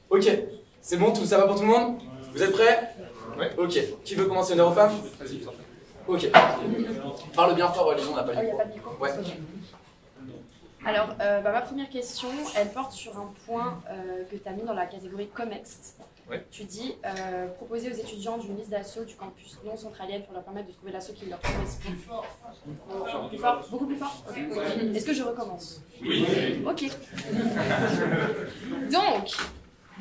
Ok, c'est bon, tout ça va pour tout le monde? Vous êtes prêts? Ouais. Ok, qui veut commencer, honneur aux femmes? Vas-y, t'en fais. Ok. Parle bien fort, Lison, on n'a pas Ah, le il n'y a micro. pas de micro? Ouais. Alors, ma première question, elle porte sur un point que tu as mis dans la catégorie COMEXT. Ouais. Tu dis proposer aux étudiants d'une liste d'assauts du campus non centralienne pour leur permettre de trouver l'assaut qui leur correspond. Plus fort? Beaucoup plus fort? Ok. Est-ce que je recommence? Oui. Ok. Donc,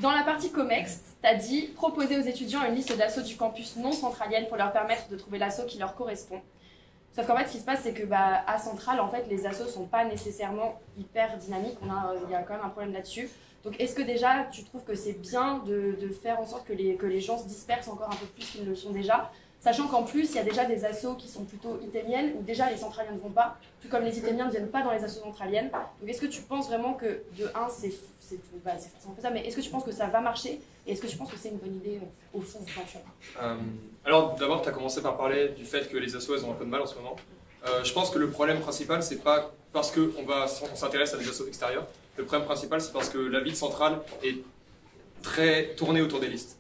dans la partie COMEXT, tu as dit proposer aux étudiants une liste d'assauts du campus non centralienne pour leur permettre de trouver l'assaut qui leur correspond. Sauf qu'en fait, ce qui se passe, c'est que à Centrale, en fait, les assos sont pas nécessairement hyper dynamiques. Il y a quand même un problème là-dessus. Donc, est-ce que déjà, tu trouves que c'est bien de faire en sorte que les gens se dispersent encore un peu plus qu'ils ne le sont déjà, sachant qu'en plus, il y a déjà des assos qui sont plutôt itémiennes, où déjà les centraliens ne vont pas, tout comme les itémiens ne viennent pas dans les assos centraliennes. Donc, est-ce que tu penses vraiment que, de un, c'est forcément ça, mais est-ce que tu penses que ça va marcher? Et est-ce que tu penses que c'est une bonne idée, au fond, Alors, d'abord, tu as commencé par parler du fait que les assos, elles ont un peu de mal en ce moment. Je pense que le problème principal, c'est pas parce qu'on s'intéresse à des assos extérieurs. Le problème principal, c'est parce que la ville centrale est très tournée autour des listes.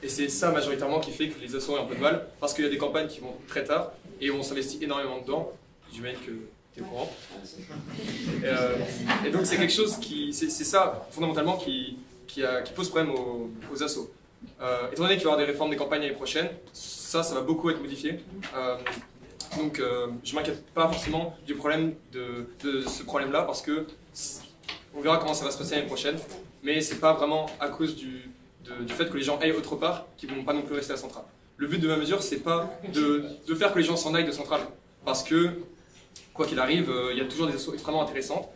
Et c'est ça majoritairement qui fait que les assos ont un peu de mal, parce qu'il y a des campagnes qui vont très tard et on s'investit énormément dedans. J'imagine que tu es au courant. Et donc c'est quelque chose qui, c'est ça fondamentalement qui pose problème aux assos. Étant donné qu'il va y avoir des réformes des campagnes l'année prochaine, ça va beaucoup être modifié. Donc je ne m'inquiète pas forcément du problème de ce problème-là, parce que on verra comment ça va se passer l'année prochaine, mais c'est pas vraiment à cause du fait que les gens aillent autre part qu'ils ne vont pas non plus rester à Centrale. Le but de ma mesure, c'est pas de faire que les gens s'en aillent de Centrale, parce que, quoi qu'il arrive, il y a toujours des assos extrêmement intéressantes,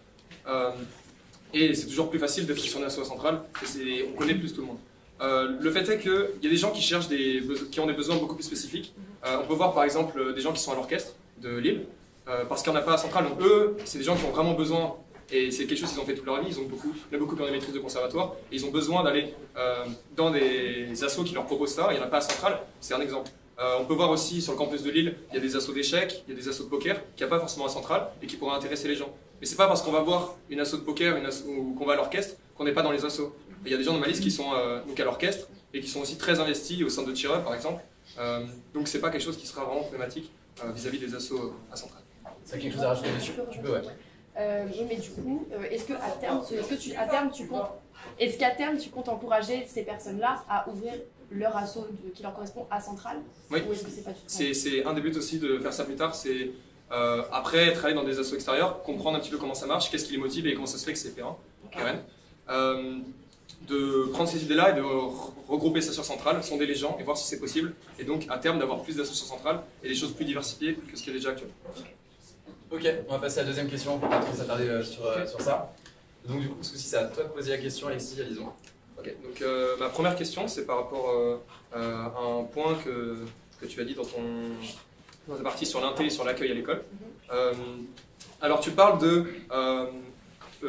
et c'est toujours plus facile d'être sur une asso à Centrale, et on connaît plus tout le monde. Le fait est qu'il y a des gens qui cherchent qui ont des besoins beaucoup plus spécifiques. On peut voir par exemple des gens qui sont à l'orchestre de Lille, parce qu'il n'y en a pas à Centrale, donc eux, c'est des gens qui ont vraiment besoin. Et c'est quelque chose qu'ils ont fait toute leur vie, il y en a beaucoup qui ont des maîtrises de conservatoire, et ils ont besoin d'aller dans des assos qui leur proposent ça, il n'y en a pas à Centrale, c'est un exemple. On peut voir aussi sur le campus de Lille, il y a des assos d'échecs, il y a des assos de poker, qu'il n'y a pas forcément à Centrale, et qui pourraient intéresser les gens. Mais c'est pas parce qu'on va voir une asso de poker ou qu'on va à l'orchestre qu'on n'est pas dans les assos. Il y a des gens dans ma liste qui sont donc à l'orchestre, et qui sont aussi très investis au sein de Cheer Up par exemple. Donc c'est pas quelque chose qui sera vraiment problématique vis-à-vis des assos à Centrale. C'est quelque chose à rajouter dessus? Tu peux, ouais. Mais du coup, est-ce qu'à terme, tu comptes encourager ces personnes-là à ouvrir leur asso qui leur correspond à Centrale? Oui, ou est-ce que c'est pas tout c'est un des buts aussi de faire ça plus tard, c'est après travailler dans des assos extérieurs, comprendre un petit peu comment ça marche, qu'est-ce qui les motive et comment ça se fait que c'est pérenne. De prendre ces idées-là et de regrouper ça sur Centrale, sonder les gens et voir si c'est possible, et donc à terme d'avoir plus d'assos sur Centrale et des choses plus diversifiées que ce qu'il y a déjà actuellement. Ok, on va passer à la deuxième question pour pas trop s'attarder sur ça. Donc du coup, ce coup-ci, c'est à toi de poser la question, Alexis, Lison. Ok, donc ma première question, c'est par rapport à un point que tu as dit dans ta partie sur l'inté et sur l'accueil à l'école. Alors tu parles de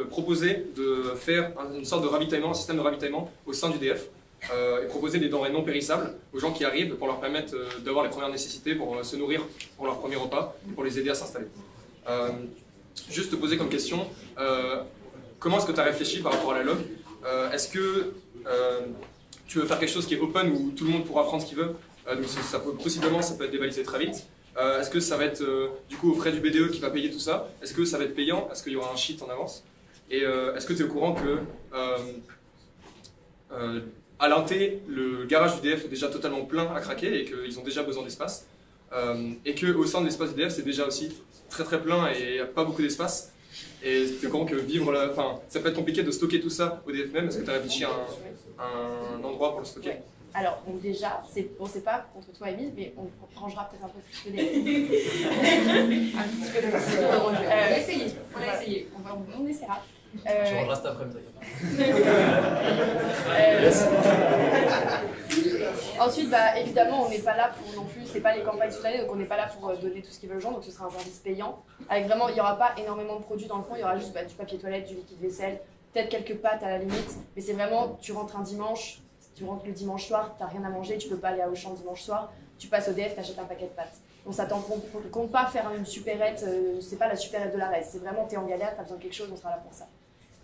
proposer de faire une sorte de ravitaillement, un système de ravitaillement au sein du DF, et proposer des denrées non périssables aux gens qui arrivent pour leur permettre d'avoir les premières nécessités pour se nourrir pour leur premier repas et pour les aider à s'installer. Juste te poser comme question, comment est-ce que tu as réfléchi par rapport à la log? Est-ce que tu veux faire quelque chose qui est open où tout le monde pourra prendre ce qu'il veut? Donc possiblement ça peut être dévalisé très vite. Est-ce que ça va être du coup au frais du BDE qui va payer tout ça? Est-ce que ça va être payant? Est-ce qu'il y aura un sheet en avance? Et est-ce que tu es au courant que à l'inté, le garage du DF est déjà totalement plein à craquer et qu'ils ont déjà besoin d'espace, et qu'au sein de l'espace du DF c'est déjà aussi très très plein et il n'y a pas beaucoup d'espace? Et tu es au courant que ça peut être compliqué de stocker tout ça au DF même? Est-ce que tu as réfléchi à un endroit pour le stocker? Alors, donc déjà, c'est pas contre toi, Émile, mais on rangera peut-être un peu plus que un petit peu de on va essayer. On essaiera. Tu rangeras cet après-midi. Ensuite, évidemment, on n'est pas là pour non plus, c'est pas les campagnes toute l'année, donc on n'est pas là pour donner tout ce qu'ils veulent aux gens, donc ce sera un service payant. Avec vraiment, il n'y aura pas énormément de produits dans le fond, il y aura juste du papier toilette, du liquide vaisselle, peut-être quelques pâtes à la limite, mais c'est vraiment, tu rentres un dimanche, tu rentres le dimanche soir, tu n'as rien à manger, tu peux pas aller à Auchan dimanche soir, tu passes au DF, tu achètes un paquet de pâtes. Donc ça compte pas faire une supérette, c'est pas la supérette de la reste, c'est vraiment, tu es en galère, tu as besoin de quelque chose, on sera là pour ça.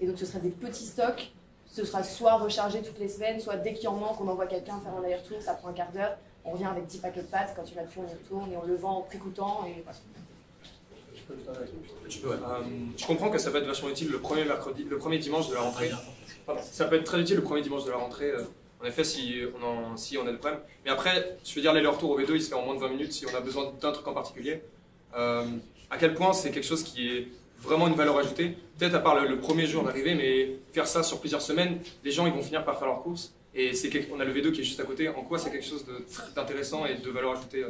Et donc ce serait des petits stocks ce sera soit rechargé toutes les semaines, soit dès qu'il en manque, on envoie quelqu'un faire un aller-retour, ça prend un quart d'heure. On revient avec 10 paquets de pâtes, quand il a plus, on y retourne et on le vend au prix coûtant. Et voilà. Tu peux, ouais. Je comprends que ça peut être vachement utile le premier dimanche de la rentrée. Pardon. Ça peut être très utile le premier dimanche de la rentrée, en effet, si on a des problèmes. Mais après, je veux dire, l'aller-retour au V2, il se fait en moins de 20 minutes si on a besoin d'un truc en particulier. À quel point c'est quelque chose qui est vraiment une valeur ajoutée. Peut-être à part le premier jour d'arrivée, mais faire ça sur plusieurs semaines, les gens ils vont finir par faire leurs courses. Et on a le V2 qui est juste à côté. En quoi c'est quelque chose d'intéressant et de valeur ajoutée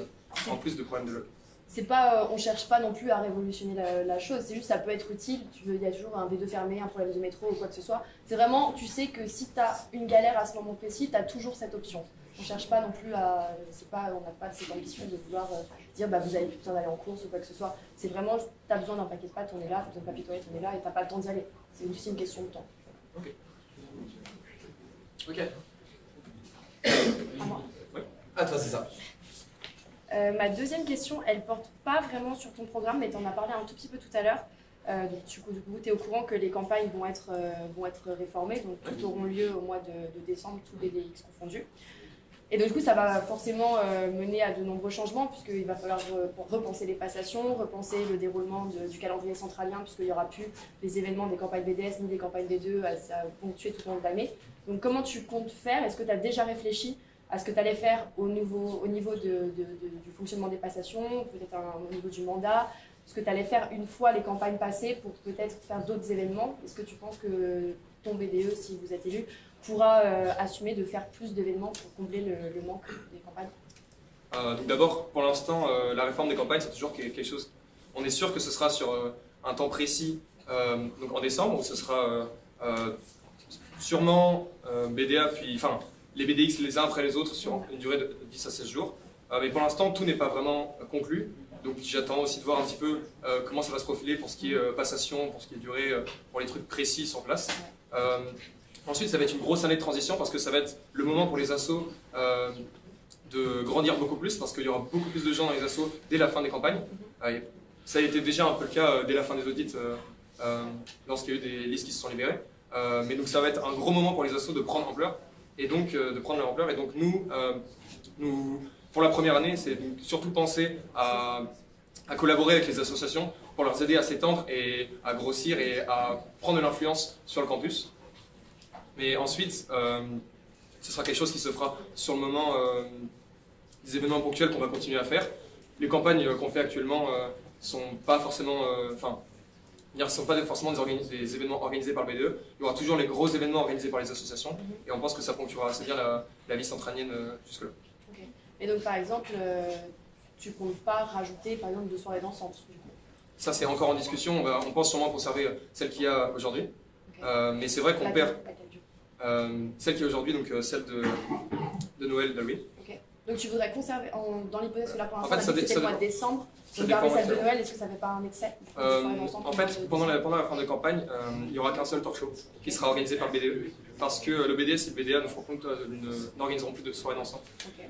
en plus de problèmes de log. C'est pas, on cherche pas non plus à révolutionner la chose, c'est juste ça peut être utile, il y a toujours un V2 fermé, un problème de métro ou quoi que ce soit. C'est vraiment, tu sais que si tu as une galère à ce moment précis, tu as toujours cette option. On cherche pas non plus à, on n'a pas cette ambition de vouloir dire bah, vous avez plus besoin d'aller en course ou quoi que ce soit. C'est vraiment, tu as besoin d'un paquet de pâtes, on est là, tu as besoin de papier toilette, on est là et tu n'as pas le temps d'y aller. C'est aussi une question de temps. Ok. Ok. À moi. Ouais. À toi, c'est ça. Ma deuxième question, elle porte pas vraiment sur ton programme, mais tu en as parlé un tout petit peu tout à l'heure. Donc, du coup, tu es au courant que les campagnes vont être réformées, donc toutes auront lieu au mois de décembre, tous BDX confondus. Et donc, du coup, ça va forcément mener à de nombreux changements, puisqu'il va falloir repenser les passations, repenser le déroulement du calendrier centralien, puisqu'il n'y aura plus les événements des campagnes BDS ni des campagnes B2 à ponctuer tout au long de l'année. Donc, comment tu comptes faire? Est-ce que tu as déjà réfléchi à ce que tu allais faire au niveau du fonctionnement des passations, peut-être au niveau du mandat, ce que tu allais faire une fois les campagnes passées pour peut-être faire d'autres événements? Est-ce que tu penses que ton BDE, si vous êtes élu, pourra assumer de faire plus d'événements pour combler le manque des campagnes? Donc d'abord, pour l'instant, la réforme des campagnes, c'est toujours quelque chose... On est sûr que ce sera sur un temps précis, donc en décembre, où ce sera sûrement BDA, puis... Enfin, les BDX les uns après les autres sur une durée de 10 à 16 jours. Mais pour l'instant, tout n'est pas vraiment conclu. Donc j'attends aussi de voir un petit peu comment ça va se profiler pour ce qui est passation, pour ce qui est durée, pour les trucs précis sur place. Ensuite, ça va être une grosse année de transition parce que ça va être le moment pour les assos de grandir beaucoup plus parce qu'il y aura beaucoup plus de gens dans les assos dès la fin des campagnes. Ça a été déjà un peu le cas dès la fin des audits lorsqu'il y a eu des listes qui se sont libérées. Mais donc ça va être un gros moment pour les assos de prendre ampleur. Et donc de prendre leur ampleur. Et donc nous, pour la première année, c'est surtout penser à collaborer avec les associations pour leur aider à s'étendre et à grossir et à prendre de l'influence sur le campus. Mais ensuite, ce sera quelque chose qui se fera sur le moment des événements ponctuels qu'on va continuer à faire. Les campagnes qu'on fait actuellement sont pas forcément... ce ne sont pas forcément des événements organisés par le BDE. Il y aura toujours les gros événements organisés par les associations. Et on pense que ça ponctuera assez bien la vie centralienne jusque-là. Okay. Et donc par exemple, tu ne comptes pas rajouter par exemple 2 soirées dansantes du coup? Ça c'est encore en discussion. On pense sûrement conserver celle qu'il y a aujourd'hui. Okay. Mais c'est vrai qu'on perd celle qui est aujourd'hui, donc celle de Noël d'Halloween. Okay. Donc tu voudrais conserver, dans l'hypothèse que là pour l'instant, en fait, c'était le mois de décembre, donc garder celle de Noël, est-ce que ça ne fait pas un excès? En fait, pendant la fin de campagne, il n'y aura qu'un seul talk show qui sera organisé par le BDE. Parce que le BDS et le BDA n'organiseront plus de soirées dansantes. Okay.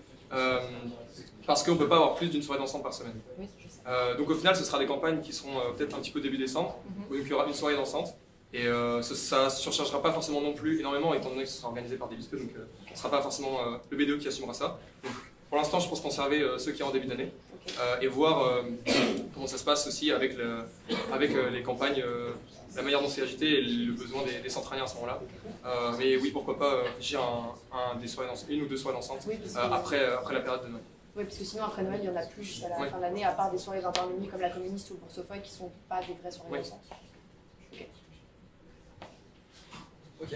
Parce qu'on ne peut pas avoir plus d'une soirée dansante par semaine. Oui, je sais. Donc au final, ce sera des campagnes qui seront peut-être un petit peu début décembre, où il y aura une soirée dansante. Et ça ne surchargera pas forcément non plus énormément, étant donné que ce sera organisé par des BSP, donc ce ne sera pas forcément le BDE qui assumera ça. Donc, pour l'instant, je pense conserver ceux qui sont en début d'année et voir comment ça se passe aussi avec les campagnes, la manière dont c'est agité et le besoin des centraliens à ce moment-là. Mais oui, pourquoi pas réfléchir à une ou deux soirées dansantes après la période de Noël. Oui, parce que sinon après Noël, il n'y en a plus jusqu'à la fin de l'année, à part des soirées 21h30 comme la communiste ou le boursophone qui ne sont pas des vraies soirées dansantes. Ok.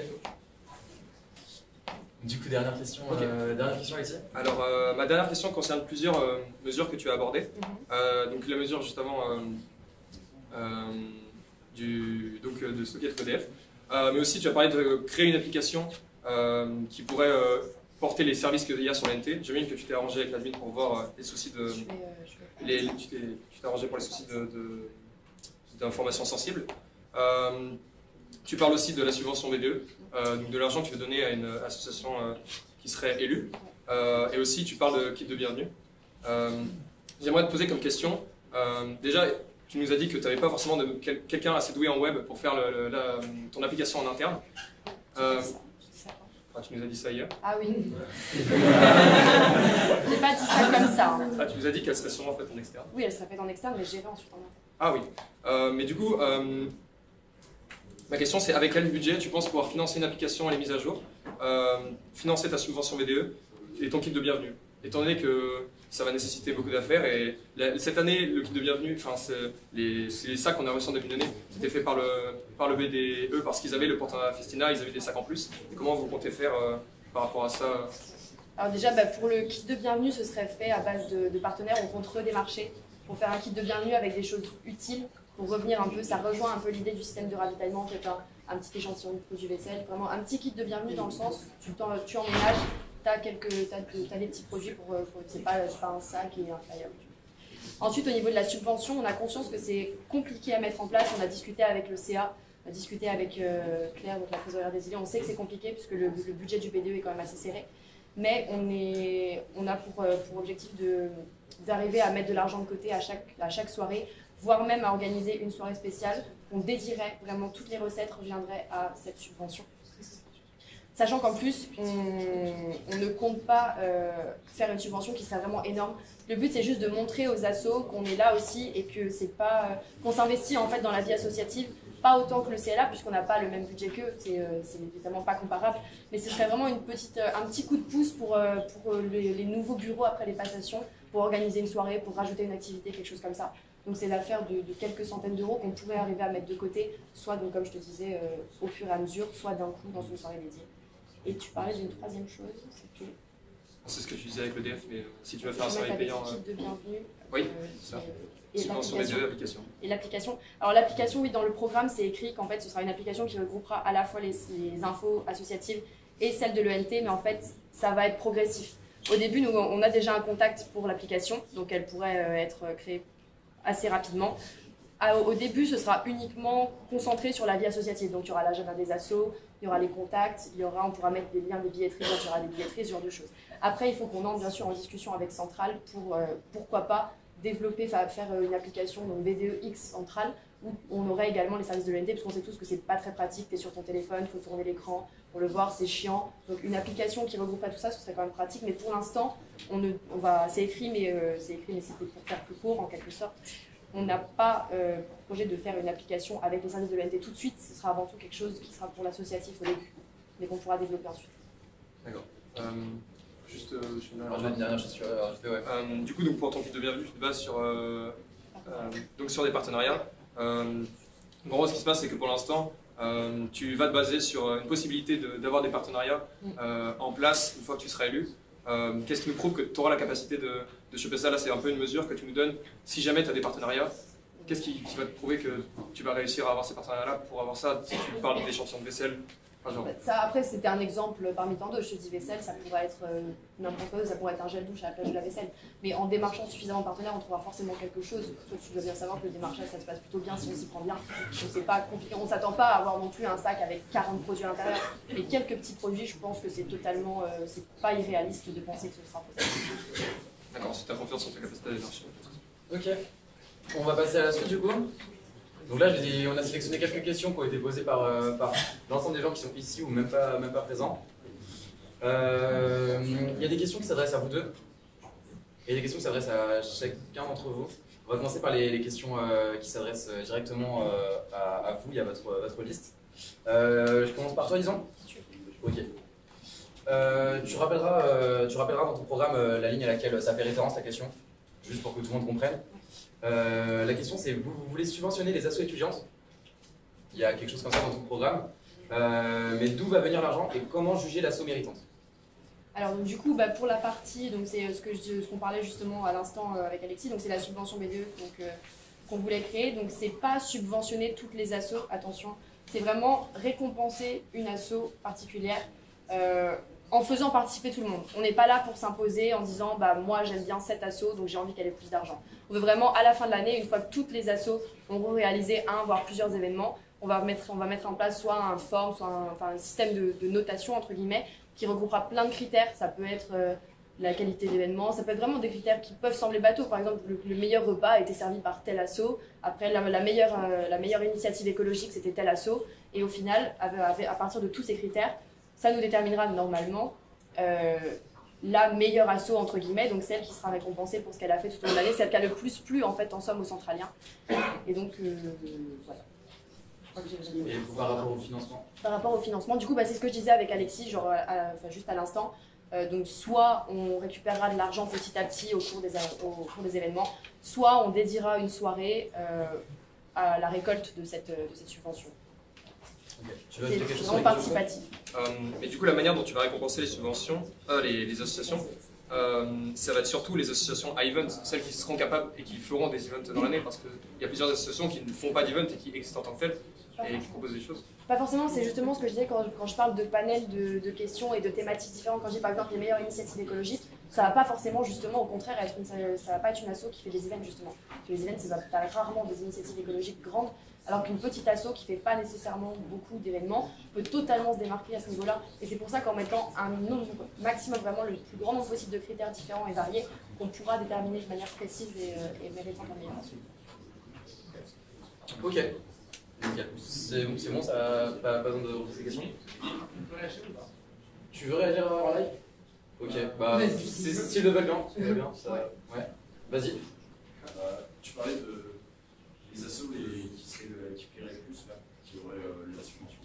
Du coup, dernière question, Alexis. Alors, ma dernière question concerne plusieurs mesures que tu as abordées. Donc, la mesure juste avant de stocker le PDF. Mais aussi, tu as parlé de créer une application qui pourrait porter les services qu'il y a sur l'NT. J'imagine que tu t'es arrangé avec l'admin pour voir les soucis de... Tu t'es arrangé pour les soucis d'informations sensibles. Tu parles aussi de la subvention BDE, donc de l'argent que tu veux donner à une association qui serait élue. Et aussi, tu parles de kit de bienvenue. J'aimerais te poser comme question, déjà, tu nous as dit que tu n'avais pas forcément quelqu'un assez doué en web pour faire ton application en interne. tu nous as dit ça hier. Ah oui. J'ai pas dit ça comme ça. Hein. Ah, tu nous as dit qu'elle serait sûrement faite en externe. Oui, elle serait faite en externe, mais gérée ensuite en interne. Ah oui. Mais du coup, ma question c'est avec quel budget tu penses pouvoir financer une application et les mises à jour, financer ta subvention VDE et ton kit de bienvenue, étant donné que ça va nécessiter beaucoup d'affaires et cette année le kit de bienvenue, enfin c'est les sacs qu'on a reçus en début d'année, c'était fait par le BDE parce qu'ils avaient le partenariat Festina, ils avaient des sacs en plus. Et comment vous comptez faire par rapport à ça? Alors déjà, pour le kit de bienvenue, ce serait fait à base de partenaires. On compte redémarcher pour faire un kit de bienvenue avec des choses utiles, pour revenir un peu, ça rejoint un peu l'idée du système de ravitaillement, qui est un petit échantillon de produits vaisselle, vraiment un petit kit de bienvenue dans le sens où tu emménages, t'as des petits produits pour c'est pas un sac et un flyer. Ensuite, au niveau de la subvention, on a conscience que c'est compliqué à mettre en place. On a discuté avec le CA, on a discuté avec Claire, donc la trésorière des îles. On sait que c'est compliqué puisque le budget du BDE est quand même assez serré. Mais on a pour objectif d'arriver à mettre de l'argent de côté à chaque soirée, voire même à organiser une soirée spéciale. On dédierait vraiment toutes les recettes reviendraient à cette subvention. Sachant qu'en plus, on ne compte pas faire une subvention qui serait vraiment énorme. Le but, c'est juste de montrer aux assos qu'on est là aussi et que c'est pas qu'on s'investit en fait dans la vie associative, pas autant que le CLA puisqu'on n'a pas le même budget qu'eux, c'est évidemment pas comparable. Mais ce serait vraiment un petit coup de pouce pour les nouveaux bureaux après les passations, pour organiser une soirée, pour rajouter une activité, quelque chose comme ça. Donc c'est l'affaire de quelques centaines d'euros qu'on pourrait arriver à mettre de côté, soit donc comme je te disais au fur et à mesure, soit d'un coup dans une soirée dédiée. Et tu parlais d'une troisième chose, c'était... C'est ce que tu disais avec l'EDF, mais si tu veux faire un service payant... Kit de bienvenue. Oui, c'est ça. Subvention des deux applications. Et l'application. Alors l'application, oui, dans le programme, c'est écrit qu'en fait, ce sera une application qui regroupera à la fois les infos associatives et celles de l'ENT, mais en fait, ça va être progressif. Au début, nous, on a déjà un contact pour l'application, donc elle pourrait être créée assez rapidement. Au début, ce sera uniquement concentré sur la vie associative. Donc, il y aura l'agenda des assos, il y aura les contacts, on pourra mettre des liens des billetteries, donc il y aura des billetteries, ce genre de choses. Après, il faut qu'on entre bien sûr en discussion avec Centrale pour, pourquoi pas, développer, faire une application, donc BDEX Centrale, où on aurait également les services de l'ENT, parce qu'on sait tous que c'est pas très pratique, tu es sur ton téléphone, il faut tourner l'écran, pour le voir, c'est chiant. Donc, une application qui regrouperait tout ça, ce serait quand même pratique, mais pour l'instant, c'est écrit, mais c'était pour faire plus court, en quelque sorte. On n'a pas pour projet de faire une application avec les services de l'ENT tout de suite. Ce sera avant tout quelque chose qui sera pour l'associatif au début, mais qu'on pourra développer ensuite. D'accord. Juste, une dernière chose sur du coup, donc, pour ton kit de bienvenue, tu te bases sur des partenariats. En gros, ce qui se passe, c'est que pour l'instant, tu vas te baser sur une possibilité d'avoir des partenariats en place une fois que tu seras élu. Qu'est-ce qui nous prouve que tu auras la capacité de choper ça? Là, c'est un peu une mesure que tu nous donnes. Si jamais tu as des partenariats, qu'est-ce qui va te prouver que tu vas réussir à avoir ces partenariats-là pour avoir ça? Si tu parles de l'échantillon de vaisselle, par exemple. Ça, après, c'était un exemple parmi tant d'autres. Je te dis vaisselle, ça pourrait être n'importe quoi, ça pourrait être un gel douche à la place de la vaisselle. Mais en démarchant suffisamment de partenaires, on trouvera forcément quelque chose. Tu dois bien savoir que le démarchage, ça se passe plutôt bien si on s'y prend bien. Donc c'est pas compliqué. On ne s'attend pas à avoir non plus un sac avec 40 produits à l'intérieur. Mais quelques petits produits, je pense que c'est totalement, c'est pas irréaliste de penser que ce sera possible. D'accord, si tu as confiance en ta capacité à démarcher. Ok. On va passer à la suite du coup. Donc là, on a sélectionné quelques questions qui ont été posées par l'ensemble des gens qui sont ici ou même pas présents. Il y a des questions qui s'adressent à vous deux et des questions qui s'adressent à chacun d'entre vous. On va commencer par les questions qui s'adressent directement à vous, il y a votre liste. Je commence par toi, disons. Ok. Tu rappelleras dans ton programme la ligne à laquelle ça fait référence, la question, juste pour que tout le monde comprenne. La question c'est, vous voulez subventionner les assos étudiantes? Il y a quelque chose comme ça dans ton programme. Mais d'où va venir l'argent et comment juger l'asso méritante? Alors donc, du coup, pour la partie, donc c'est ce qu'on parlait justement à l'instant avec Alexis, donc c'est la subvention BDE qu'on voulait créer. Donc c'est pas subventionner toutes les assos, attention, c'est vraiment récompenser une asso particulière en faisant participer tout le monde. On n'est pas là pour s'imposer en disant moi j'aime bien cette asso donc j'ai envie qu'elle ait plus d'argent. On veut vraiment à la fin de l'année, une fois que toutes les assos auront réalisé un voire plusieurs événements, on va mettre en place soit un form, soit un système de notation entre guillemets qui regroupera plein de critères. Ça peut être la qualité de l'événement, ça peut être vraiment des critères qui peuvent sembler bateaux. Par exemple, le meilleur repas a été servi par tel asso, après la meilleure initiative écologique c'était tel asso, et au final, à partir de tous ces critères, Ça nous déterminera normalement la meilleure asso entre guillemets, donc celle qui sera récompensée pour ce qu'elle a fait tout au long de l'année, celle qui a le plus plu en fait en somme aux centraliens. Et donc voilà. Et par rapport au financement? Par rapport au financement, du coup c'est ce que je disais avec Alexis, genre juste à l'instant. Donc soit on récupérera de l'argent petit à petit au cours des événements, soit on dédiera une soirée à la récolte de cette subvention. Okay. C'est vraiment participatif. Mais du coup, la manière dont tu vas récompenser les subventions, les associations, ça va être surtout les associations à event, celles qui seront capables et qui feront des events dans l'année, parce qu'il y a plusieurs associations qui ne font pas d'event et qui existent en tant que telles et qui proposent des choses. Pas forcément, c'est justement ce que je disais quand je parle de panels de questions et de thématiques différentes. Quand je dis par exemple les meilleures initiatives écologiques, ça va pas forcément justement, au contraire, ça va pas être une asso qui fait des events justement. Parce que les events, ça va être rarement des initiatives écologiques grandes, alors qu'une petite asso qui fait pas nécessairement beaucoup d'événements peut totalement se démarquer à ce niveau-là. Et c'est pour ça qu'en mettant un nombre maximum, vraiment le plus grand nombre possible de critères différents et variés, on pourra déterminer de manière précise et méritante la meilleure asso. Ok. C'est bon, ça pas besoin de reposer des questions. Tu veux réagir en live? Ok, bah c'est style de Valgan, ça va bien, ça... Ouais, vas-y. Tu parlais de les assos qui paieraient plus, là, qui auraient la subvention.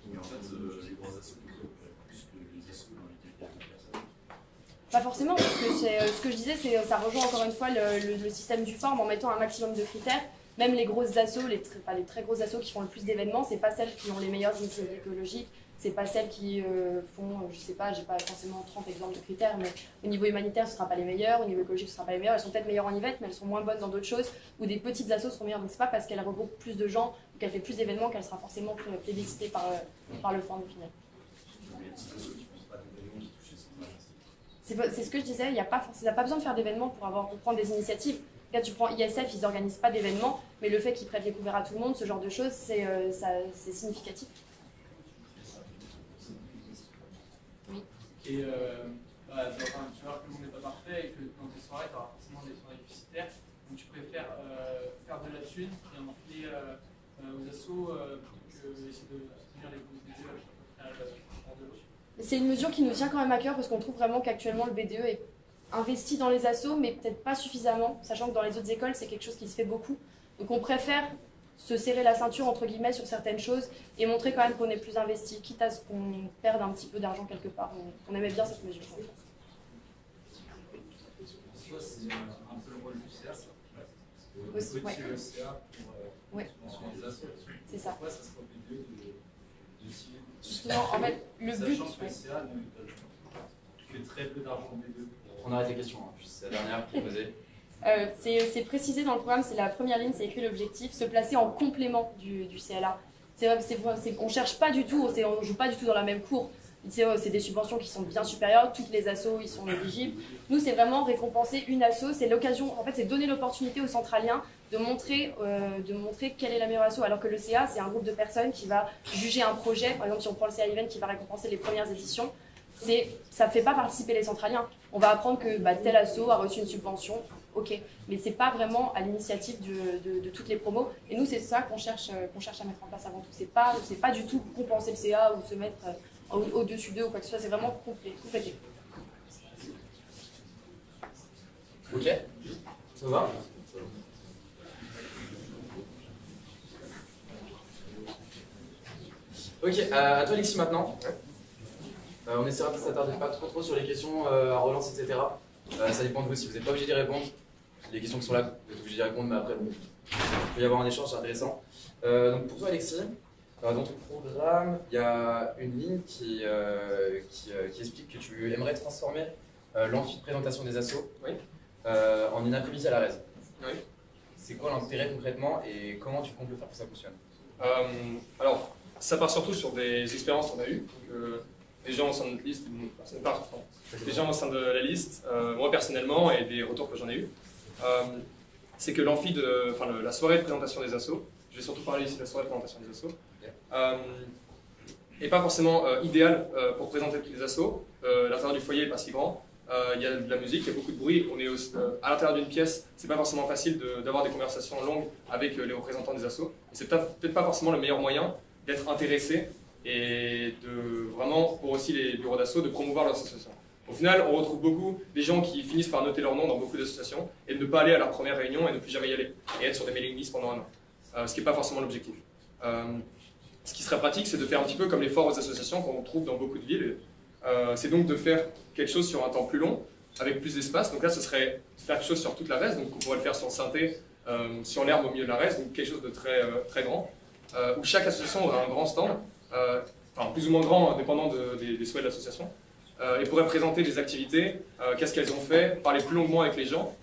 Mais en fait, les gros assos paieraient plus que les assos dans lesquels il y a des personnes. Pas forcément, parce que ce que je disais, ça rejoint encore une fois le système du form en mettant un maximum de critères. Même les grosses assos, les très grosses assos qui font le plus d'événements, c'est pas celles qui ont les meilleures initiatives écologiques, c'est pas celles qui font, je sais pas, j'ai pas forcément 30 exemples de critères, mais au niveau humanitaire ce sera pas les meilleures, au niveau écologique ce sera pas les meilleures, elles sont peut-être meilleures en event, mais elles sont moins bonnes dans d'autres choses, ou des petites assos seront meilleures, donc c'est pas parce qu'elle regroupe plus de gens ou qu'elle fait plus d'événements qu'elle sera forcément plébiscitée par le forum final. Mais les petites assos qui ne font pas d'événements qui touchent les centrales. C'est ce que je disais, il n'y a pas besoin de faire d'événements pour prendre des initiatives. Là, tu prends ISF, ils n'organisent pas d'événements, mais le fait qu'ils prêtent les couverts à tout le monde, ce genre de choses, c'est significatif. Oui. Et tu vois que le monde n'est pas parfait et que dans tes soirées, tu auras forcément des soirées déficitaires. Donc tu préfères faire de la thune et en enfiler aux assos plutôt que essayer de soutenir les BDE. C'est une mesure qui nous tient quand même à cœur parce qu'on trouve vraiment qu'actuellement le BDE est investi dans les assos, mais peut-être pas suffisamment, sachant que dans les autres écoles, c'est quelque chose qui se fait beaucoup. Donc on préfère se serrer la ceinture, entre guillemets, sur certaines choses et montrer quand même qu'on est plus investi, quitte à ce qu'on perde un petit peu d'argent quelque part. On aimait bien cette mesure. Soit c'est un peu le rôle du CA, Ouais. petit CA pour Ouais. les assos. C'est ça. Pourquoi ça serait au BDE de signer? Justement, en fait, le but... Sachant que le CA ne donne que très peu d'argent au BDE. On arrête les questions, hein. C'est la dernière qui est posée. C'est précisé dans le programme, c'est la première ligne, c'est écrit l'objectif, se placer en complément du CLA. On cherche pas du tout, on joue pas du tout dans la même cour. C'est des subventions qui sont bien supérieures, toutes les assos ils sont éligibles. Nous c'est vraiment récompenser une asso, c'est l'occasion, en fait c'est donner l'opportunité aux centraliens de montrer quelle est la meilleure asso, alors que le CA c'est un groupe de personnes qui va juger un projet. Par exemple si on prend le CA Event qui va récompenser les premières éditions, ça ne fait pas participer les centraliens. On va apprendre que tel asso a reçu une subvention, ok, mais c'est pas vraiment à l'initiative de toutes les promos. Et nous c'est ça qu'on cherche à mettre en place avant tout. C'est pas du tout compenser le CA ou se mettre au-dessus d'eux ou quoi que ce soit, c'est vraiment compléter. Ok, ça va? Ok, à toi Alexis maintenant. On essaiera de s'attarder pas trop sur les questions à relance, etc. Ça dépend de vous, si vous n'êtes pas obligé d'y répondre. Les questions qui sont là, vous êtes obligé d'y répondre, mais après, bon, il peut y avoir un échange, c'est intéressant. Donc pour toi Alexis, dans ton programme, il y a une ligne qui explique que tu aimerais transformer l'amphi de présentation des assos en une après-midi à la RES. Oui. C'est quoi l'intérêt concrètement et comment tu comptes le faire pour que ça fonctionne? Alors, ça part surtout sur des expériences qu'on a eues. Des gens au sein de la liste, des gens au sein de la liste, moi personnellement, et des retours que j'en ai eus, c'est que la soirée de présentation des assos, je vais surtout parler ici de la soirée de présentation des assos, n'est pas forcément idéale pour présenter tous les assos. L'intérieur du foyer n'est pas si grand, il y a de la musique, il y a beaucoup de bruit, on est à l'intérieur d'une pièce, c'est pas forcément facile d'avoir des conversations longues avec les représentants des assos. Et c'est peut-être pas forcément le meilleur moyen d'être intéressé et de vraiment, pour aussi les bureaux d'asso, de promouvoir l'association. Au final, on retrouve beaucoup des gens qui finissent par noter leur nom dans beaucoup d'associations et de ne pas aller à leur première réunion et ne plus jamais y aller et être sur des mailing lists pendant un an, ce qui n'est pas forcément l'objectif. Ce qui serait pratique, c'est de faire un petit peu comme les forts aux associations qu'on trouve dans beaucoup de villes. C'est donc de faire quelque chose sur un temps plus long, avec plus d'espace. Donc là, ce serait faire quelque chose sur toute la RES, donc on pourrait le faire sur Sainté, sur l'herbe au milieu de la RES, donc quelque chose de très grand, où chaque association aura un grand stand, enfin plus ou moins grand, dépendant des souhaits de l'association, et pourrait présenter des activités, qu'est-ce qu'elles ont fait, parler plus longuement avec les gens.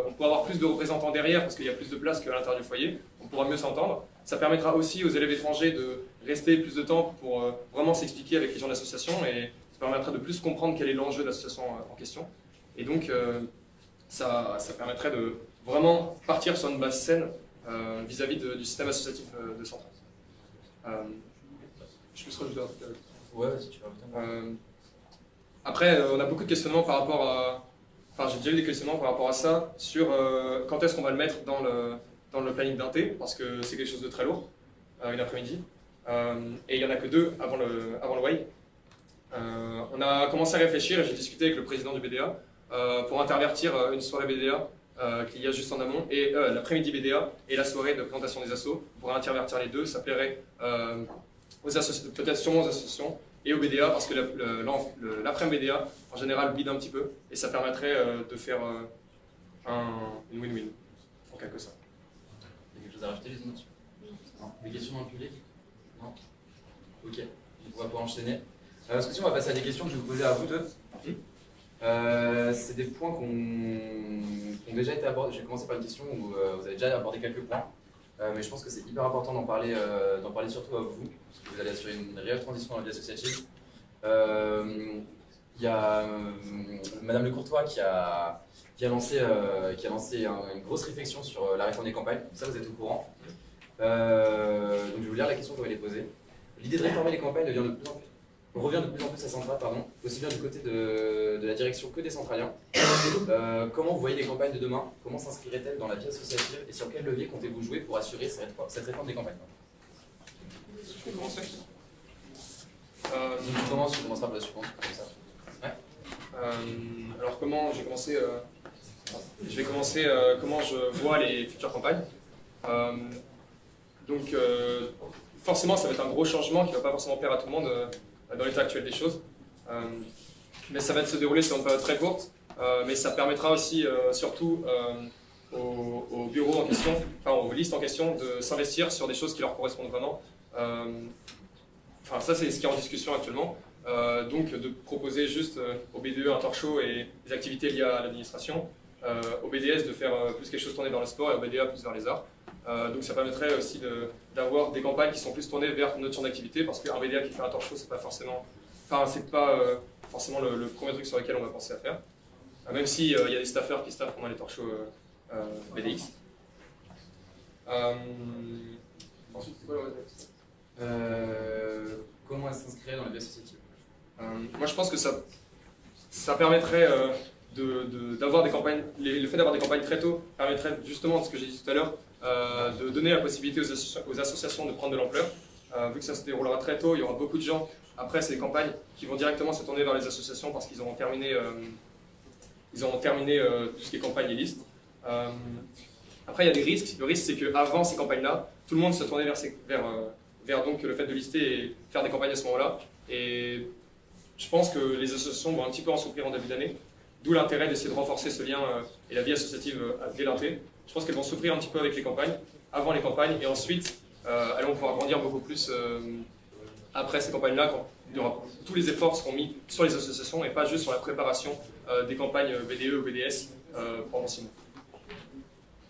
On pourra avoir plus de représentants derrière, parce qu'il y a plus de place qu'à l'intérieur du foyer, on pourra mieux s'entendre. Ça permettra aussi aux élèves étrangers de rester plus de temps pour vraiment s'expliquer avec les gens de l'association, et ça permettra de plus comprendre quel est l'enjeu de l'association en question. Et donc, ça permettrait de vraiment partir sur une base saine vis-à-vis du système associatif de Centrale. Je peux se rajouter un truc avec. Ouais, vas-y, tu vas rajouter. Après, on a beaucoup de questionnements par rapport à... Enfin, j'ai déjà eu des questionnements par rapport à ça, sur quand est-ce qu'on va le mettre dans le planning d'inté, parce que c'est quelque chose de très lourd, une après-midi. Et il n'y en a que 2 avant le WAI. On a commencé à réfléchir, et j'ai discuté avec le président du BDA, pour intervertir une soirée BDA qu'il y a juste en amont, et l'après-midi BDA et la soirée de présentation des assos. On pourrait intervertir les deux, ça plairait peut-être sûrement aux associations et au BDA, parce que l'après-midi BDA, en général, bide un petit peu, et ça permettrait de faire une win-win, en quelque sorte. Il y a quelque chose à rajouter, les autres? Non. Des questions dans le public? Non. Ok, on va pouvoir enchaîner. Parce que si on va passer à des questions que je vais vous poser à vous deux. C'est des points qui ont déjà été abordés. Je vais commencer par une question où vous avez déjà abordé quelques points. Mais je pense que c'est hyper important d'en parler surtout à vous, parce que vous allez assurer une réelle transition dans la vie associative. Il y a Madame Le Courtois qui a lancé une grosse réflexion sur la réforme des campagnes. Ça, vous êtes au courant. Donc je vais vous lire la question qu'on va les poser. L'idée de réformer les campagnes revient de plus en plus à Centrale, aussi bien du côté de la direction que des centraliens. Comment vous voyez les campagnes de demain? Comment s'inscriraient-elles dans la vie associative? Et sur quel levier comptez-vous jouer pour assurer cette réforme des campagnes? Je peux commencer. Tu commenceras par la suivante, comme ça. Ouais. Alors comment je vais commencer comment je vois les futures campagnes. Donc forcément ça va être un gros changement qui ne va pas forcément plaire à tout le monde dans l'état actuel des choses. Mais ça va se dérouler sur une période très courte, mais ça permettra aussi surtout aux bureaux en question, enfin aux listes en question, de s'investir sur des choses qui leur correspondent vraiment. Enfin ça c'est ce qui est en discussion actuellement. Donc de proposer juste au BDE un talk show et des activités liées à l'administration, au BDS de faire plus quelque chose tourné vers le sport et au BDA plus vers les arts. Donc ça permettrait aussi d'avoir des campagnes qui sont plus tournées vers notre champ d'activité, parce qu'un BDA qui fait un talk show, c'est pas forcément, le premier truc sur lequel on va penser à faire. Même s'il y a des staffeurs qui staffent pendant les talk shows BDX. Ensuite, c'est quoi Comment elle s'inscrirait dans la vie associative? Moi je pense que ça permettrait d'avoir des campagnes, le fait d'avoir des campagnes très tôt permettrait justement, ce que j'ai dit tout à l'heure, de donner la possibilité aux associations de prendre de l'ampleur. Vu que ça se déroulera très tôt, il y aura beaucoup de gens. Après, c'est des campagnes qui vont directement se tourner vers les associations parce qu'ils auront terminé, tout ce qui est campagne et liste. Après, il y a des risques. Le risque, c'est qu'avant ces campagnes-là, tout le monde se tournait vers donc, le fait de lister et faire des campagnes à ce moment-là. Et je pense que les associations vont un petit peu en souffrir en début d'année. D'où l'intérêt d'essayer de renforcer ce lien et la vie associative dès l'entrée. Je pense qu'elles vont souffrir un petit peu avec les campagnes, avant les campagnes, et ensuite elles vont pouvoir grandir beaucoup plus après ces campagnes-là, quand tous les efforts seront mis sur les associations et pas juste sur la préparation des campagnes BDE ou BDS pendant 6 mois.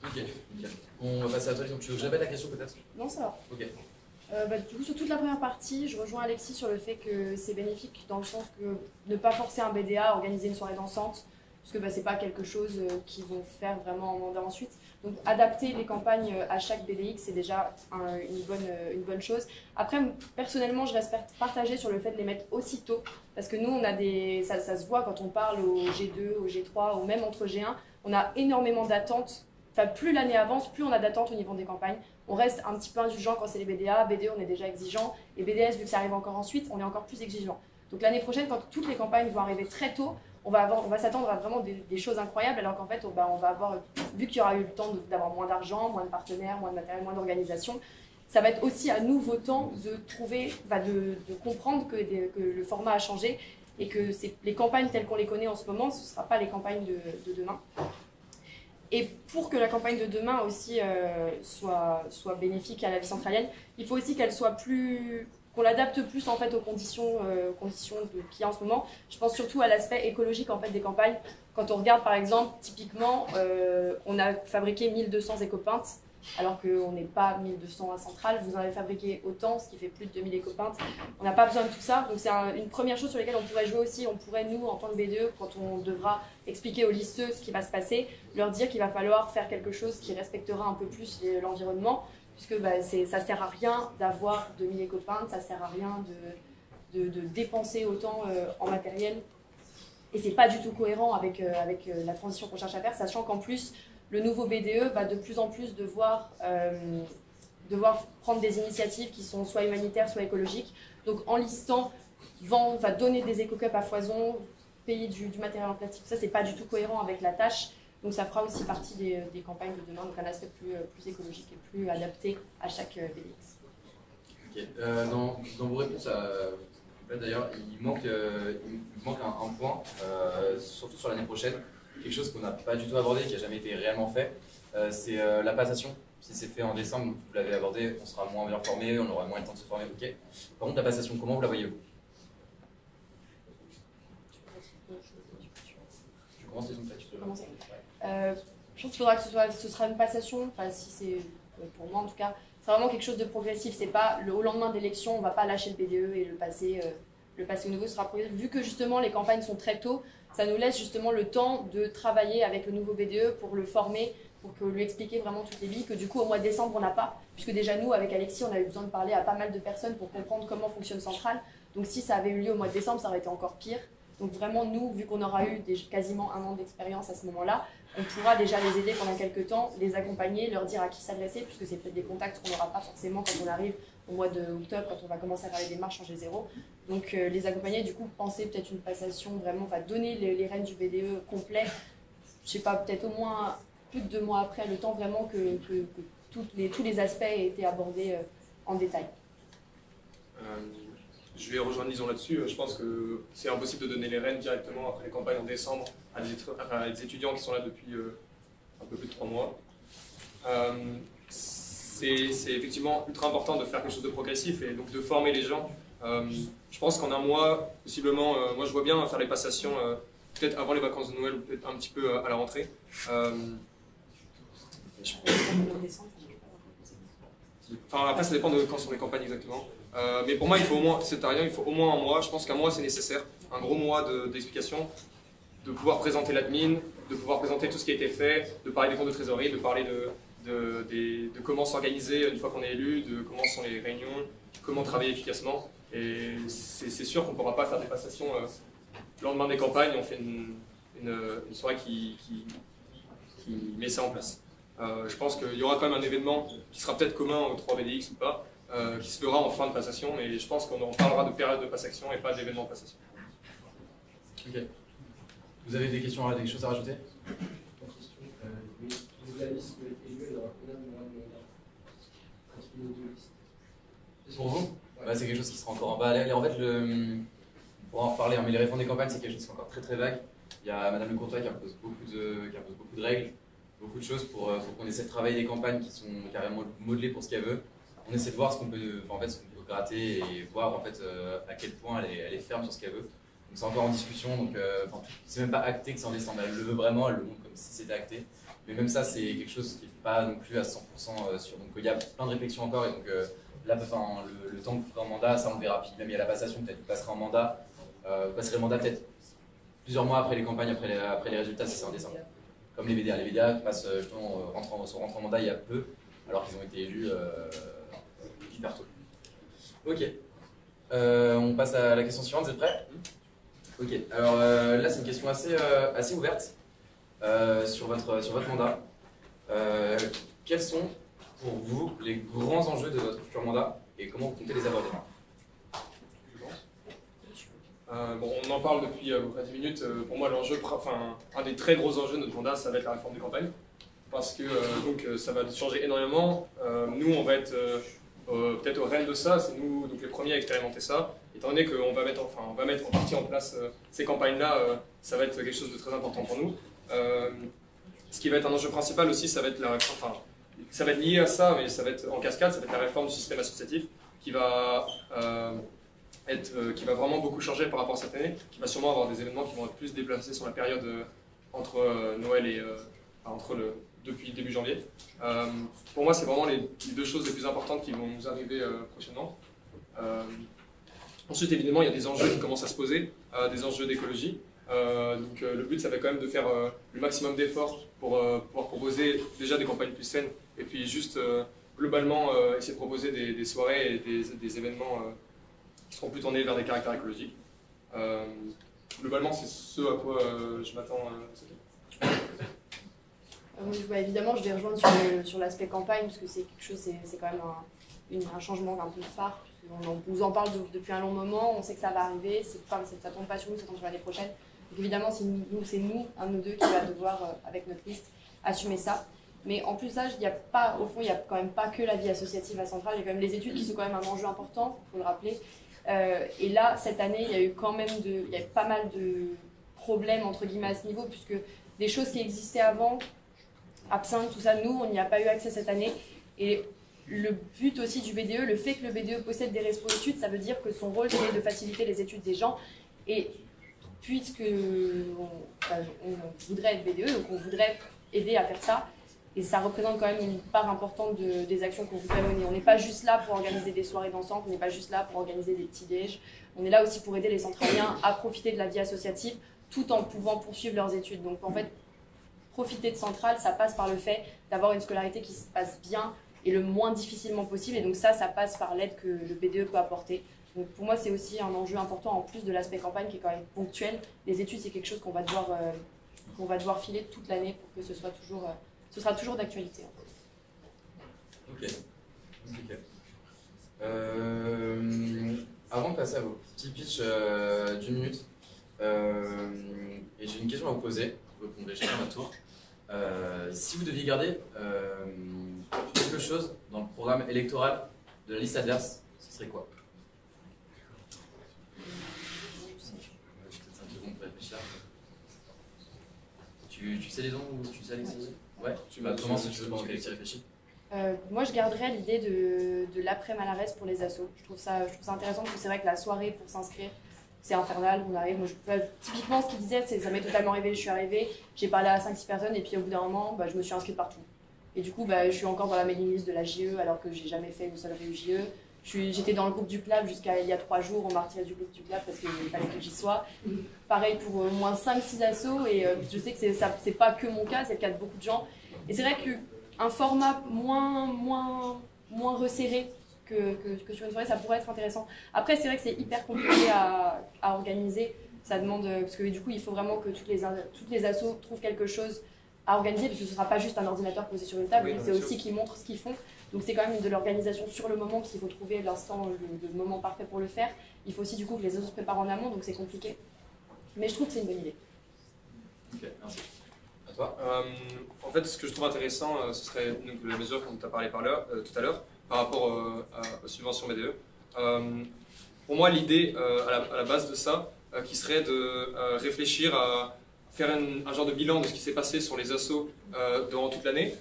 Ok, nickel. On va passer à toi, donc tu veux que je répète la question peut-être? Non, ça va. Ok. Du coup, sur toute la première partie, je rejoins Alexis sur le fait que c'est bénéfique dans le sens que ne pas forcer un BDA à organiser une soirée dansante, parce que c'est pas quelque chose qu'ils vont faire vraiment en mandat ensuite. Donc adapter les campagnes à chaque BDX, c'est déjà une bonne chose. Après, personnellement, je reste partagée sur le fait de les mettre aussitôt, parce que nous, on a ça se voit quand on parle au G2, au G3, ou même entre G1, on a énormément d'attentes. Enfin, plus l'année avance, plus on a d'attentes au niveau des campagnes. On reste un petit peu indulgent quand c'est les BDA, BDE on est déjà exigeant, et BDS vu que ça arrive encore ensuite, on est encore plus exigeant. Donc l'année prochaine, quand toutes les campagnes vont arriver très tôt, on va s'attendre à vraiment des choses incroyables, alors qu'en fait on va avoir, vu qu'il y aura eu le temps d'avoir moins d'argent, moins de partenaires, moins de matériel, moins d'organisation, ça va être aussi à nous, votants, de trouver, de comprendre que le format a changé et que les campagnes telles qu'on les connaît en ce moment, ce ne sera pas les campagnes de demain. Et pour que la campagne de demain aussi soit bénéfique à la vie centralienne, il faut aussi qu'elle soit qu'on l'adapte plus en fait aux conditions qu'il y a en ce moment. Je pense surtout à l'aspect écologique en fait des campagnes. Quand on regarde par exemple, typiquement, on a fabriqué 1200 écopeintes, alors qu'on n'est pas 1200 à Centrale. Vous en avez fabriqué autant, ce qui fait plus de 2000 écopeintes. On n'a pas besoin de tout ça. Donc c'est une première chose sur laquelle on pourrait jouer aussi. On pourrait, nous, en tant que BDE, quand on devra expliquer aux listeux ce qui va se passer, leur dire qu'il va falloir faire quelque chose qui respectera un peu plus l'environnement, puisque ça ne sert à rien d'avoir 2000 écopeintes, ça ne sert à rien de dépenser autant en matériel. Et ce n'est pas du tout cohérent avec la transition qu'on cherche à faire, sachant qu'en plus, le nouveau BDE va de plus en plus devoir prendre des initiatives qui sont soit humanitaires, soit écologiques. Donc en listant, va donner des éco-cups à foison, payer du matériel en plastique, ça c'est pas du tout cohérent avec la tâche. Donc ça fera aussi partie des campagnes de demain, donc un aspect plus écologique et plus adapté à chaque BDX. Okay. Dans vos réponses, d'ailleurs, il manque un point, surtout sur l'année prochaine. Quelque chose qu'on n'a pas du tout abordé, qui n'a jamais été réellement fait, c'est la passation. Si c'est fait en décembre, vous l'avez abordé, on sera moins bien formé, on aura moins le temps de se former, ok. Par contre, la passation, comment vous la voyez-vous? Je commence les ondes, tu peux commencer. Je pense qu'il faudra que ce sera une passation, enfin si c'est pour moi en tout cas, c'est vraiment quelque chose de progressif, c'est pas au lendemain d'élection, on va pas lâcher le BDE et le passer au nouveau, sera progressif. Vu que justement les campagnes sont très tôt, ça nous laisse justement le temps de travailler avec le nouveau BDE pour le former, pour lui expliquer vraiment toutes les billes, que du coup au mois de décembre on n'a pas, puisque déjà nous avec Alexis on a eu besoin de parler à pas mal de personnes pour comprendre comment fonctionne Centrale, donc si ça avait eu lieu au mois de décembre ça aurait été encore pire. Donc vraiment nous, vu qu'on aura eu quasiment 1 an d'expérience à ce moment-là, on pourra déjà les aider pendant quelques temps, les accompagner, leur dire à qui s'adresser, puisque c'est peut-être des contacts qu'on n'aura pas forcément quand on arrive au mois d'octobre, quand on va commencer à faire les démarches en G0. Donc les accompagner, du coup, penser peut-être une passation, vraiment, va donner les rênes du BDE complet, je sais pas, peut-être au moins plus de 2 mois après, le temps vraiment que tous les aspects aient été abordés en détail. Je vais rejoindre Lison là-dessus. Je pense que c'est impossible de donner les rênes directement après les campagnes en décembre à des étudiants qui sont là depuis un peu plus de 3 mois. C'est effectivement ultra important de faire quelque chose de progressif et donc de former les gens. Je pense qu'en 1 mois, possiblement, moi je vois bien faire les passations peut-être avant les vacances de Noël ou peut-être un petit peu à la rentrée. Enfin, après, ça dépend de quand sont les campagnes exactement. Mais pour moi, il faut au moins, c'est rien, il faut au moins 1 mois. Je pense qu'1 mois, c'est nécessaire. Un gros mois d'explication, de pouvoir présenter l'admin, de pouvoir présenter tout ce qui a été fait, de parler des comptes de trésorerie, de parler de comment s'organiser une fois qu'on est élu, de comment sont les réunions, comment travailler efficacement. Et c'est sûr qu'on ne pourra pas faire des passations le lendemain des campagnes. On fait une soirée qui met ça en place. Je pense qu'il y aura quand même un événement qui sera peut-être commun aux 3 BDX ou pas, qui se fera en fin de passation, mais je pense qu'on en parlera de période de passation et pas d'événement de passation. Ok. Vous avez des questions, des choses à rajouter? La liste de élus, elle aura combien de mois de mandat entre nos 2 listes? Pour vous? Ouais, c'est quelque chose qui sera encore en bas. En fait, pour en reparler, mais les réformes des campagnes, c'est quelque chose qui est encore très très vague. Il y a Madame Le Courtois qui impose beaucoup de règles, beaucoup de choses pour qu'on essaie de travailler des campagnes qui sont carrément modelées pour ce qu'elle veut. On essaie de voir ce qu'on peut gratter et voir en fait à quel point elle est ferme sur ce qu'elle veut. Donc c'est encore en discussion, donc c'est même pas acté que c'est en décembre. Elle le veut vraiment, elle le montre comme si c'était acté. Mais même ça, c'est quelque chose qui n'est pas non plus à 100% sûr. Donc il y a plein de réflexions encore et donc là, le temps que vous ferez en mandat, ça on le verra. Puis même il y a la passation, peut-être vous passerez en mandat, vous passerez le mandat peut-être plusieurs mois après les campagnes, après les résultats, si c'est en décembre. Comme les BDA. Les BDA passent sont rentrés en mandat il y a peu, alors qu'ils ont été élus hyper tôt. Ok. On passe à la question suivante, vous êtes prêts? Ok. Alors là, c'est une question assez ouverte sur votre mandat. Quels sont pour vous les grands enjeux de votre futur mandat et comment vous comptez les aborder? Bon, on en parle depuis à peu près 10 minutes. Pour moi, un des très gros enjeux de notre mandat, ça va être la réforme des campagnes. Parce que ça va changer énormément. Nous, on va être peut-être aux rênes de ça. C'est nous donc, les premiers à expérimenter ça. Étant donné qu'on va mettre en partie en place ces campagnes-là, ça va être quelque chose de très important pour nous. Ce qui va être un enjeu principal aussi, ça va être ça va être lié à ça, mais ça va être en cascade, ça va être la réforme du système associatif qui va vraiment beaucoup changer par rapport à cette année, qui va sûrement avoir des événements qui vont être plus déplacés sur la période entre Noël et depuis début janvier. Pour moi, c'est vraiment les deux choses les plus importantes qui vont nous arriver prochainement. Ensuite, évidemment, il y a des enjeux qui commencent à se poser, des enjeux d'écologie. Le but, ça va quand même de faire le maximum d'efforts pour pouvoir proposer déjà des campagnes plus saines et puis juste globalement essayer de proposer des soirées et des événements qui seront plus tournés vers des caractères écologiques. Globalement, c'est ce à quoi je m'attends. Évidemment, je vais rejoindre sur l'aspect campagne, parce que c'est quelque chose, c'est quand même un changement un peu phare. On vous en parle depuis un long moment, on sait que ça va arriver, ça ne tombe pas sur nous, ça tombe sur l'année prochaine. Donc évidemment, c'est nous, un de nous deux, qui va devoir, avec notre liste, assumer ça. Mais en plus, il n'y a quand même pas que la vie associative à Centrale, il y a quand même les études qui sont quand même un enjeu important, il faut le rappeler. Et là, cette année, il y a eu quand même pas mal de problèmes, entre guillemets, à ce niveau, puisque des choses qui existaient avant, absinthe, tout ça, nous, on n'y a pas eu accès cette année. Et le but aussi du BDE, le fait que le BDE possède des respos études, ça veut dire que son rôle, c'est de faciliter les études des gens. Et puisque on voudrait être BDE, donc on voudrait aider à faire ça, et ça représente quand même une part importante des actions qu'on voudrait mener. On n'est pas juste là pour organiser des soirées dansante, on n'est pas juste là pour organiser des petits déj, on est là aussi pour aider les centraliens à profiter de la vie associative tout en pouvant poursuivre leurs études. Donc en fait, profiter de Centrale, ça passe par le fait d'avoir une scolarité qui se passe bien et le moins difficilement possible. Et donc ça passe par l'aide que le BDE peut apporter. Donc pour moi, c'est aussi un enjeu important en plus de l'aspect campagne qui est quand même ponctuel. Les études, c'est quelque chose qu'on va devoir filer toute l'année pour que ce sera toujours d'actualité. Ok. Avant de passer à vos petits pitchs d'une minute, et j'ai une question à vous poser, vous répondrez chacun à tour. Si vous deviez garder quelque chose dans le programme électoral de la liste adverse, ce serait quoi? Peut-être 5 secondes pour réfléchir. Tu sais les noms ou tu sais Alexis? Ouais, tu vas commencer si tu veux pendant qu'Alexis réfléchit. Moi, je garderais l'idée de l'après-Malares pour les assos. Je trouve ça intéressant parce que c'est vrai que la soirée pour s'inscrire, c'est infernal. On arrive, typiquement, ce qu'il disait, ça m'est totalement arrivé. Je suis arrivée, j'ai parlé à 5-6 personnes et puis au bout d'un moment, je me suis inscrite partout. Et du coup, je suis encore dans la mailing list de la JE alors que j'ai jamais fait une seule réu JE. J'étais dans le groupe du CLAB jusqu'à il y a 3 jours, on m'a retiré du groupe du CLAB parce qu'il fallait que j'y sois. Pareil pour au moins 5-6 assos et je sais que c'est pas que mon cas, c'est le cas de beaucoup de gens. Et c'est vrai qu'un format moins resserré que sur une soirée, ça pourrait être intéressant. Après, c'est vrai que c'est hyper compliqué à organiser. Ça demande, parce que du coup, il faut vraiment que toutes les assos trouvent quelque chose à organiser, parce que ce ne sera pas juste un ordinateur posé sur une table, oui, c'est aussi qu'ils montrent ce qu'ils font. Donc c'est quand même de l'organisation sur le moment, parce qu'il faut trouver l'instant, le moment parfait pour le faire. Il faut aussi du coup que les assos se préparent en amont, donc c'est compliqué. Mais je trouve que c'est une bonne idée. Ok, merci. À toi. En fait, ce que je trouve intéressant, ce serait donc, la mesure dont tu as parlé tout à l'heure, par rapport aux subventions BDE. Pour moi, l'idée à la base de ça, qui serait de réfléchir à faire un genre de bilan de ce qui s'est passé sur les assos durant toute l'année,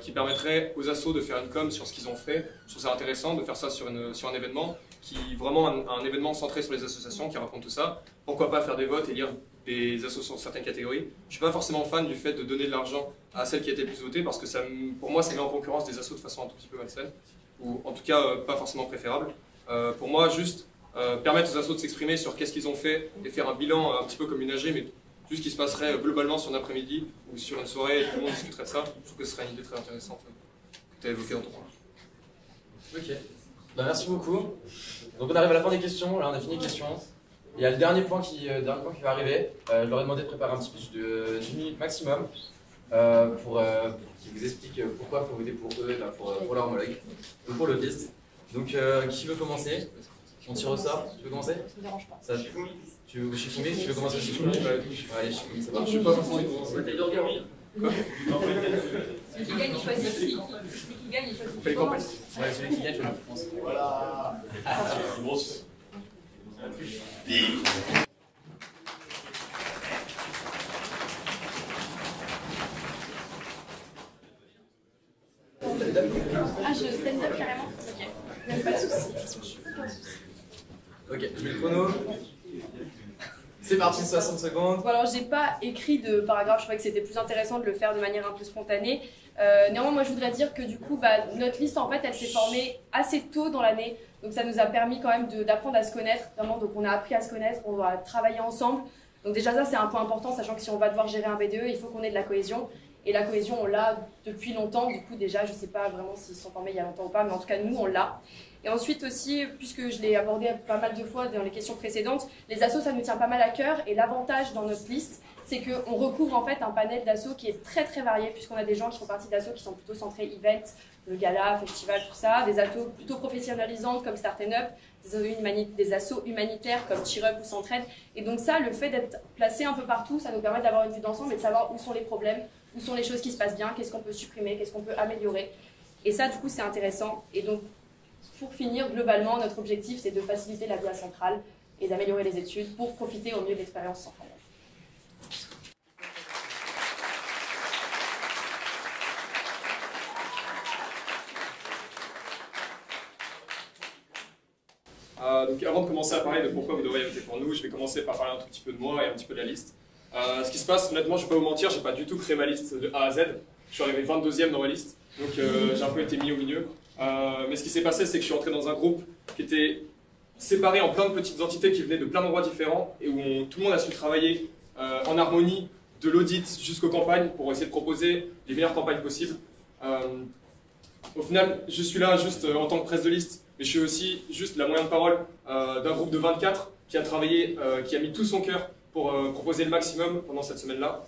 qui permettrait aux assos de faire une com sur ce qu'ils ont fait. Je trouve ça intéressant de faire ça sur un événement, vraiment un événement centré sur les associations qui raconte tout ça. Pourquoi pas faire des votes et lire des assos sur certaines catégories. Je ne suis pas forcément fan du fait de donner de l'argent à celles qui étaient le plus votées, parce que pour moi, ça met en concurrence des assos de façon un tout petit peu malsaine, ou en tout cas pas forcément préférable. Pour moi, juste permettre aux assos de s'exprimer sur qu'est-ce qu'ils ont fait et faire un bilan un petit peu comme une AG, mais juste qui se passerait globalement sur un après-midi ou sur une soirée et tout le monde discuterait de ça. Je trouve que ce serait une idée très intéressante que tu as évoquée dans ton point. Ok, merci beaucoup. Donc on arrive à la fin des questions, là on a fini les questions. Il y a le dernier point qui va arriver. Je leur ai demandé de préparer un petit pitch de 10 minutes maximum. pour qu'ils vous expliquent pourquoi il faut voter pour eux, pour leur homologue, donc pour l'autre liste. Donc qui veut commencer? On tire au sort. Tu veux commencer? Ça me dérange pas. Ça, tu veux Shifumi? Tu veux commencer aussi Shifumi? Allez, Shifumi, ça va. Je suis pas forcément Quoi? Celui qui gagne, il choisit qui. Celui qui gagne, il choisit On fait les campagnes. Ouais, celui qui gagne, tu veux commencer. Voilà. Ah, je stand up carrément? Ok. Même pas de soucis. Ok, je mets le chrono. C'est parti, 60 secondes. Bon, alors j'ai pas écrit de paragraphe, je trouvais que c'était plus intéressant de le faire de manière un peu spontanée. Néanmoins, moi je voudrais dire que du coup, notre liste en fait, elle s'est formée assez tôt dans l'année. Donc ça nous a permis quand même d'apprendre à se connaître, vraiment. Donc on a appris à se connaître, on va travailler ensemble. Donc déjà ça c'est un point important, sachant que si on va devoir gérer un BDE, il faut qu'on ait de la cohésion. Et la cohésion, on l'a depuis longtemps. Du coup déjà, je sais pas vraiment s'ils se sont formés il y a longtemps ou pas, mais en tout cas nous, on l'a. Et ensuite aussi, puisque je l'ai abordé pas mal de fois dans les questions précédentes, les assos, ça nous tient pas mal à cœur. Et l'avantage dans notre liste, c'est qu'on recouvre en fait un panel d'assos qui est très très varié, puisqu'on a des gens qui font partie d'assos qui sont plutôt centrés event, le gala, festival, tout ça, des assos plutôt professionnalisantes comme Start Up, des assos humanitaires comme Cheer Up ou S'entraide. Et donc ça, le fait d'être placé un peu partout, ça nous permet d'avoir une vue d'ensemble et de savoir où sont les problèmes, où sont les choses qui se passent bien, qu'est-ce qu'on peut supprimer, qu'est-ce qu'on peut améliorer. Et ça, du coup, c'est intéressant. Et donc, pour finir, globalement, notre objectif, c'est de faciliter la vie à Centrale et d'améliorer les études pour profiter au mieux de l'expérience centrale. Donc avant de commencer à parler de pourquoi vous devriez voter pour nous, je vais commencer par parler un tout petit peu de moi et un petit peu de la liste. Ce qui se passe, honnêtement, je ne vais pas vous mentir, j'ai pas du tout créé ma liste de A à Z. Je suis arrivé 22e dans ma liste, donc j'ai un peu été mis au milieu. Mais ce qui s'est passé, c'est que je suis entré dans un groupe qui était séparé en plein de petites entités qui venaient de plein d'endroits différents et où tout le monde a su travailler en harmonie, de l'audit jusqu'aux campagnes, pour essayer de proposer les meilleures campagnes possibles. Au final, je suis là juste en tant que presse de liste, mais je suis aussi juste la moyenne de parole d'un groupe de 24 qui a travaillé, qui a mis tout son cœur pour proposer le maximum pendant cette semaine-là.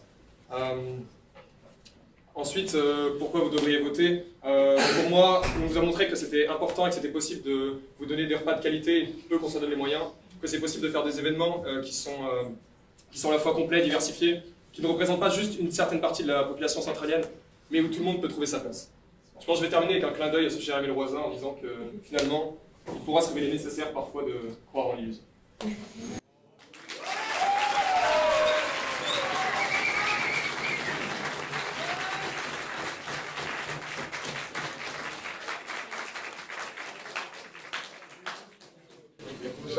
Ensuite, pourquoi vous devriez voter? Pour moi, on vous a montré que c'était important et que c'était possible de vous donner des repas de qualité, peu qu'on s'en donne les moyens, que c'est possible de faire des événements qui sont à la fois complets, diversifiés, qui ne représentent pas juste une certaine partie de la population centralienne, mais où tout le monde peut trouver sa place. Je pense que je vais terminer avec un clin d'œil à ce cher Émile Roisin en disant que finalement, il pourra se révéler nécessaire parfois de croire en l'illusion.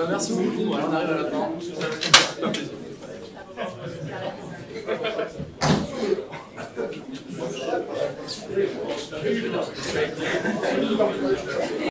Merci beaucoup, voilà, on arrive à la fin. C'est un plaisir.